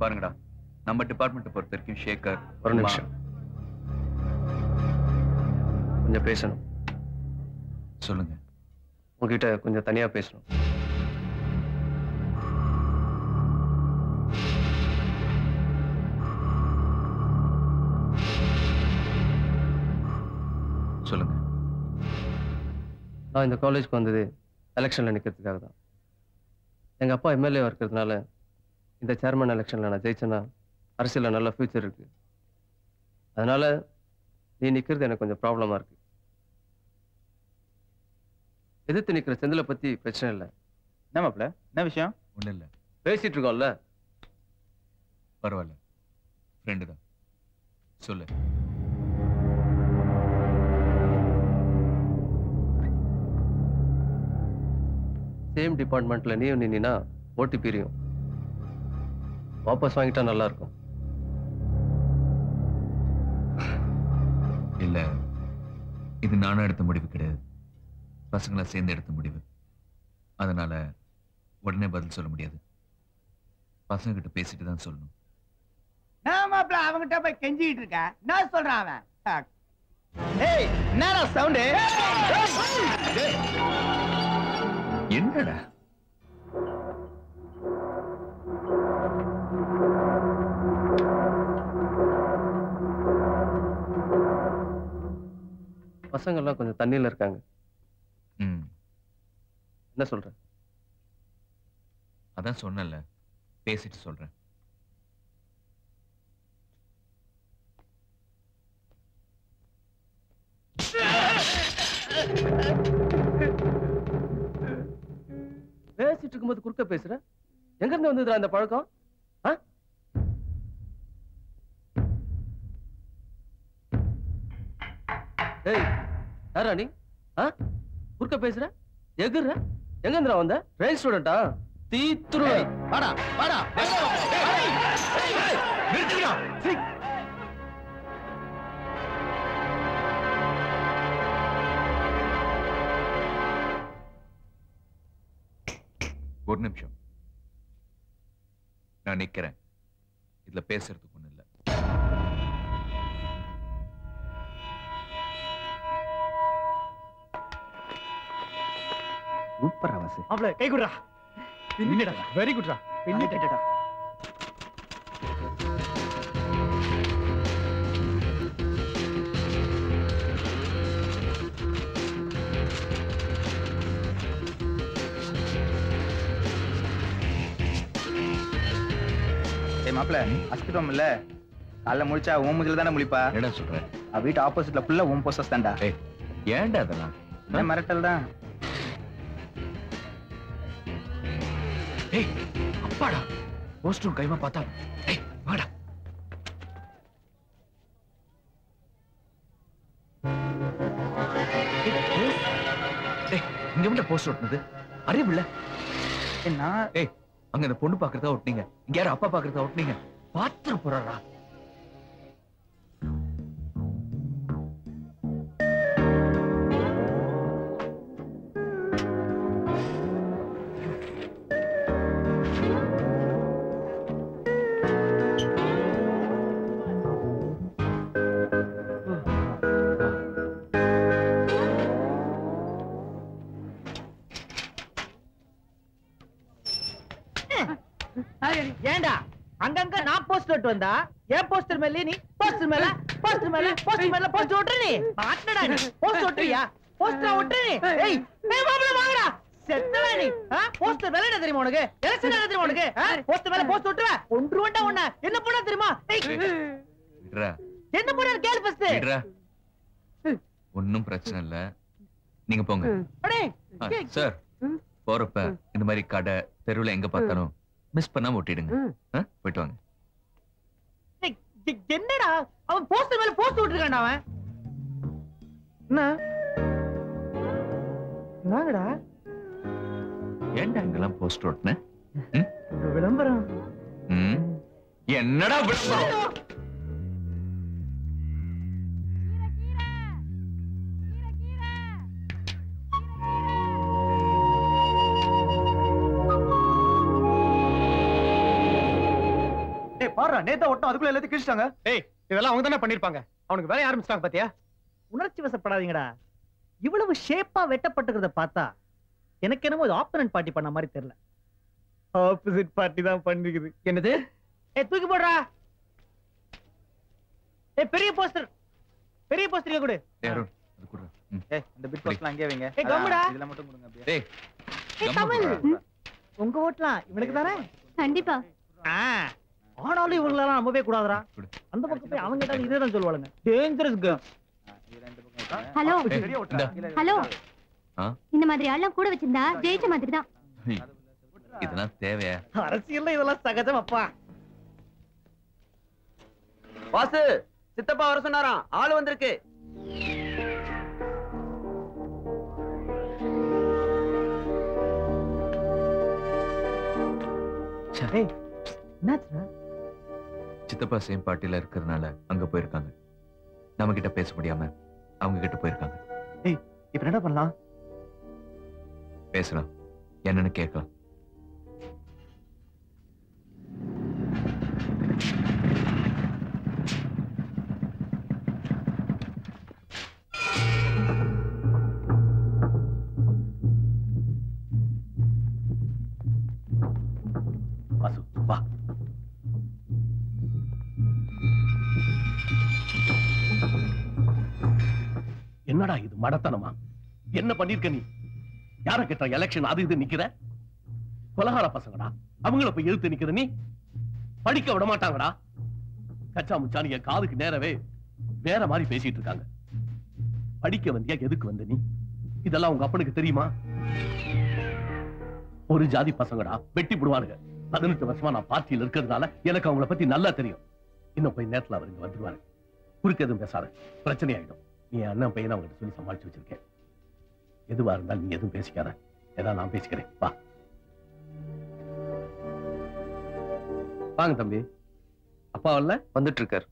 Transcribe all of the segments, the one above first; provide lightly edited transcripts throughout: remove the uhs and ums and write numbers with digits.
பாருங்கடா, நம்ம டிபார்ட்மெண்ட் பொறுத்த வரைக்கும் ஷேகர் ஒரு நிமிஷம் கொஞ்சம் பேசணும். சொல்லுங்க. உங்ககிட்ட கொஞ்சம் தனியா பேசணும். சொல்லுங்க. நான் இந்த காலேஜ்க்கு வந்தது எலெக்ஷன்ல நிக்கிறதுக்காக தான். எங்க அப்பா எம்எல்ஏவா இருக்கிறதுனால இந்த சேர்மன் எலெக்ஷன்ல நான் ஜெயிச்சேன்னா அரசியல்ல நல்ல ஃபியூச்சர் இருக்கு. அதனால நீ நிக்கிறது எனக்கு கொஞ்சம் ப்ராப்ளமா இருக்கு. எதிர்த்து நிக்கிற செந்தில பத்தி பிரச்சனை இல்லை. என்ன மாப்ள, என்ன விஷயம்? ஒண்ணு இல்ல, பேசிட்டு இருக்கோம்ல. பரவாயில்ல, ஃப்ரெண்டு தான். சொல்லு. சேம் டிபார்ட்மெண்ட்ல நீயும் நின்னா ஓட்டி பிரியும். வாபஸ் வாங்கிட்டா நல்லா இருக்கும். இல்ல, இது நானும் எடுத்த முடிவு கிடையாது, பசங்களை சேர்ந்து எடுத்த முடிவு. அதனால உடனே பதில் சொல்ல முடியாது. பசங்க கிட்ட பேசிட்டு தான் சொல்லணும். நான் மாப்ள அவங்கிட்ட போய் கெஞ்சிட்டு இருக்க. என்ன சொல்றான் அவன்? ஏய், என்னடா சவுண்ட்? என்னடா பசங்க எல்லாம் கொஞ்சம் தண்ணியில இருக்காங்க. என்ன சொல்ற? அதான் சொன்னல, பேசிட்டு சொல்றேன். பேசிட்டு இருக்கும்போது குறுக்க பேசுற? எங்க இருந்து வந்ததுடா அந்த பழக்கம்? ஏய், யாரா நீ? குறுக்க பேசுற? எகுற? எங்க இருந்துடா வந்த? ட்ரெயின் ஸ்டூடெண்டா? தீத்துருவேன். வாடா வாடா. ஒரு நிமிஷம், நான் நிக்கிறேன். இதுல பேசுறதுக்கு ஒண்ணு இல்ல. சூப்பர் வாசு. மாப்ள கை குடுறா. பின்னிடா. வெரி குட்ரா. பின்னிட்டடா. ஏய் மாப்ள, அஸ்திரம் இல்ல. காலைல முடிச்சா உன் மூஞ்சில தானே முழிப்பா. என்ன சொல்ற? வீட்டு ஆப்போசிட்ல ஃபுல்லா உன் போஸ்டர்ஸ் தான்டா. ஏய், ஏன்டா அதெல்லாம்? என்ன மிரட்டல் தான். ஏய், அப்பாடா, போஸ்டரும் கைமா பார்த்தா. ஏய், வாடா. ஏய், இங்க வந்து போஸ்டர் ஒட்டுனது அறிவில்ல? நான் ஏய், அங்க அந்த பொண்ணு பாக்குறதா ஒட்டுனீங்க, இங்க யாரும் அப்பா பாக்குறதா ஒட்டுனீங்க. பாத்துற போறாரா? ஏண்டா அங்கங்க நான் போஸ்டர் ஒட்டு வந்தா ஏன் போஸ்டர் மேல நீ போஸ்டர் மேல போஸ்டர் மேல போஸ்டர் மேல போஸ்டர் ஒட்டுற நீ? மாட்டடா நீ. போஸ்டர் ஒட்டுறியா? போஸ்டர் ஒட்டுற நீ? ஏய், ஏய் மாப்ள வாங்கடா. செத்தடா நீ. போஸ்டர் மேல என்ன தெரியுமா உனக்கு? எலெக்ஷன் என்ன தெரியுமா உனக்கு? போஸ்டர் மேல போஸ்டர் ஒட்டுவ. ஒன்றுவண்டா உன்ன என்ன பண்ண தெரியுமா? விட்றா. என்ன பண்ண கேளு ஃபர்ஸ்ட். விட்றா. ஒண்ணும் பிரச்சனை இல்ல, நீங்க போங்க. அடே சார், போறப்ப இந்த மாதிரி கடை தெருவுல எங்க பார்த்தாலும் மிஸ் பண்ணாம ஒட்டிடுங்க. போயிட்டு வாங்க. என்னடா அவன் போஸ்டர் மேல போஸ்டர் ஒட்டிருக்கான்டா அவன். என்ன என்னடா? ஏன்டா இங்கெல்லாம் போஸ்டர் ஒட்டின? விளம்பரம். என்னடா விளம்பரம்? பாரு நேத்தா ஒட்டம் அதுக்குள்ள எல்லாத்தையும் கிழிச்சிட்டாங்க. ஏய் இதெல்லாம் அவங்க தானே பண்ணிருப்பாங்க. அவனுக்கு வேலைய ஆரம்பிச்சிட்டாங்க பாத்தியா? உணர்ச்சி வசப்படாதீங்கடா. இவ்வளவு ஷேப்பா வெட்டப்பட்டுக்கிறத பார்த்தா எனக்கு என்னமோ இது ஆப்போனன்ட் பார்ட்டி பண்ண மாதிரி தெரியல. ஆப்போசிட் பார்ட்டி தான் பண்ணிருக்குது. என்னது? தூக்கி போடுறா. பெரிய போஸ்டர் கொடு. அருண் அது குடுறா. இந்த பிட் போஸ்ட்லாம் அங்கேயே வைங்க. கம்முடா. இதெல்லாம் மட்டும் கொடுங்க அப்படியே. டேய் தமிழ் உங்க ஓட்டலாம் இவனுக்கு தானே. கண்டிப்பா. ஆனாலும் இவங்களெல்லாம் நம்பவே கூடாதுடா. குடு. அந்த பக்கம் போய் அவங்க கிட்ட இதே தான் சொல்லுவாங்க. Dangerous girls. இது ரெண்டு பக்கம் வைங்க. ஹலோ பெரிய ஓட்டா. ஹலோ ஆ? இந்த மாதிரி ஆள்லாம் கூட வச்சிருந்தா ஜெயிச்ச மாதிரி தான். இதெல்லாம் தேவையா? அரசியல்ல இதெல்லாம் சகஜம் அப்பா. வாசு சித்தப்பா வர சொன்னாராம். ஆளு வந்திருக்கு. ஏய் என்னாச்சுடா? சித்தப்பா சேம் பார்ட்டில இருக்கிறதுனால அங்க போயிருக்காங்க. நம்ம கிட்ட பேச முடியாம அவங்க கிட்ட போயிருக்காங்க. இப்ப என்ன பண்ணலாம்? பேசலாம், என்னன்னு கேட்கலாம். வாசு வா. என்னடா இது மடத்தனமா? என்ன பண்ணிருக்க நீ? யார கேட்ட எலெக்ஷன் அது இது நிக்கிற? கொலகார பசங்கடா, அவங்கள போய் எழுத்து நிக்கிற நீ? படிக்க விட மாட்டாங்கடா. கச்சா முச்சானிய காதுக்கு நேரவே வேற மாதிரி பேசிட்டு இருக்காங்க. படிக்க வந்தியா? எதுக்கு வந்த நீ? இதெல்லாம் உங்க அப்பனுக்கு தெரியுமா? ஒரு ஜாதி பசங்கடா, வெட்டி விடுவானுங்க. 18 வருஷமா நான் பார்ட்டியில் இருக்கிறதுனால எனக்கு அவங்கள பத்தி நல்லா தெரியும். இன்னும் போய் நேரத்துல அவருங்க வந்துருவாரு. குறுக்க எதுவும் பேசாத, பிரச்சனை ஆயிடும். நீ அண்ணன் பையனை அவங்ககிட்ட சொல்லி சமாளிச்சு வச்சிருக்கேன். எதுவா இருந்தாலும் நீ எதுவும் பேசிக்காத, ஏதாவது நான் பேசிக்கிறேன். வா வாங்க தம்பி. அப்பா வரல? வந்துட்டு இருக்காரு.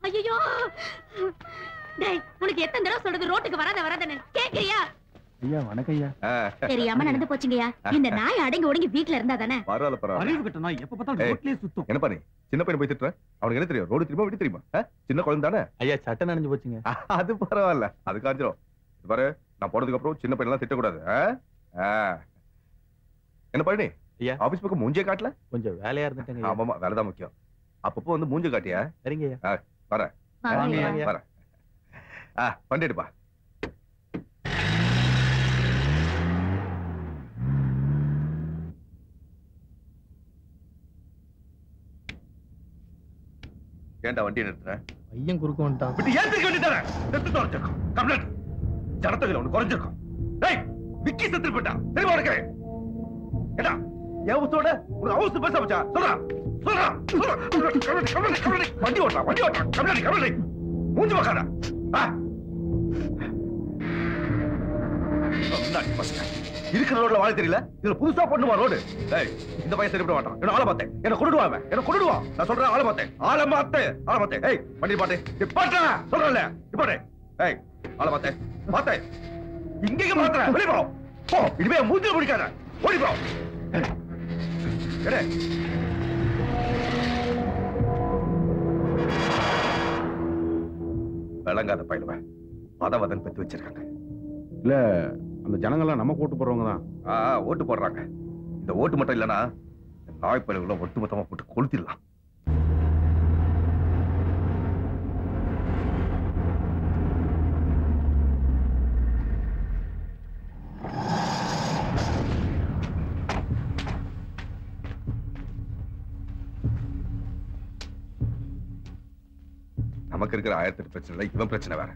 ஐயோ டேய் உனக்கு எத்தனை தடவை சொல்றது ரோட்டுக்கு வராதன்னு கேக்குறியா? ஐயா வணக்கம் ஐயா. தெரியாம நடந்து போச்சுங்கய்யா. இந்த நாய் அடங்கி ஒடுங்கி வீட்ல இருந்தா தானே. பரவாயில்ல பரவாயில்ல. அறிவு கிட்ட நான் எப்ப பார்த்தாலும் ரோட்லயே சுத்தும். என்ன பண்ணி சின்ன பையன் போய் திட்டுற? அவனுக்கு என்ன தெரியும்? ரோடு தெரியுமா வீட்டு தெரியுமா? சின்ன குழந்தை தானே. ஐயா சட்டை நனைஞ்சு போச்சுங்க. அது பரவாயில்ல, அது காஞ்சிரும். பாரு நான் போனதுக்கு அப்புறம் சின்ன பையன் எல்லாம் திட்டக்கூடாது. என்ன பண்ணி ஐயா. ஆபீஸ் பக்கம் மூஞ்சே காட்டல? கொஞ்சம் வேலையா இருந்துட்டேங்க. ஆமாமா, வேலைதான் முக்கியம். அப்பப்போ வந்து மூஞ்ச காட்டியா? சரிங்க ஐயா. வரேன் வாங்கய்யா. வரேன். பண்ணிடுப்பா. ஏன்டா வண்டி நிறுத்துற? பையன் குறுக்க வந்துட்டான். விட்டு ஏத்துக்க வேண்டியதானே? செத்து தொலைச்சிருக்கும். கம்ப்ளைண்ட் ஜனத்தொகையில ஒண்ணு குறைஞ்சிருக்கும். டேய் விக்கி செத்து போட்டா தெரியுமா உனக்கு? ஏடா என் உத்தோட உனக்கு அவசர பேச வச்சா சொல்றா சொல்றா கம்ப்ளைண்ட் வண்டி ஓட்டலாம் கம்ப்ளைண்ட் மூஞ்சி பார்க்காத. இருக்கிற ரோட்ல வாழ தெரியல, இதுல புதுசா பண்ணுவா ரோடு. இந்த பையன் சரிப்பட மாட்டான். என்ன ஆளை பார்த்தேன், என்ன கொண்டுடுவான், என்ன கொண்டுடுவான். நான் சொல்றேன் ஆளை பார்த்தேன். ஏய் வண்டி பாட்டு பாட்டா சொல்றேன்ல இப்பாட்டு. ஏய் ஆளை பார்த்தேன் இங்க மாத்திர வெளியே போ. இனிமே மூஞ்சில பிடிக்காத, ஓடி போ. விளங்காத பயிலுவன் பதவதன் பெற்று வச்சிருக்காங்க. இல்ல அந்த ஜனங்கள்லாம் நமக்கு ஓட்டு போடுறவங்க தான். ஓட்டு போடுறாங்க. இந்த ஓட்டு மட்டும் இல்லைன்னா நாய் பயிலுகளை ஒட்டுமொத்தமா போட்டு கொளுத்திடலாம். நமக்கு இருக்கிற 1008 பிரச்சனை, இவன் பிரச்சனை வேற.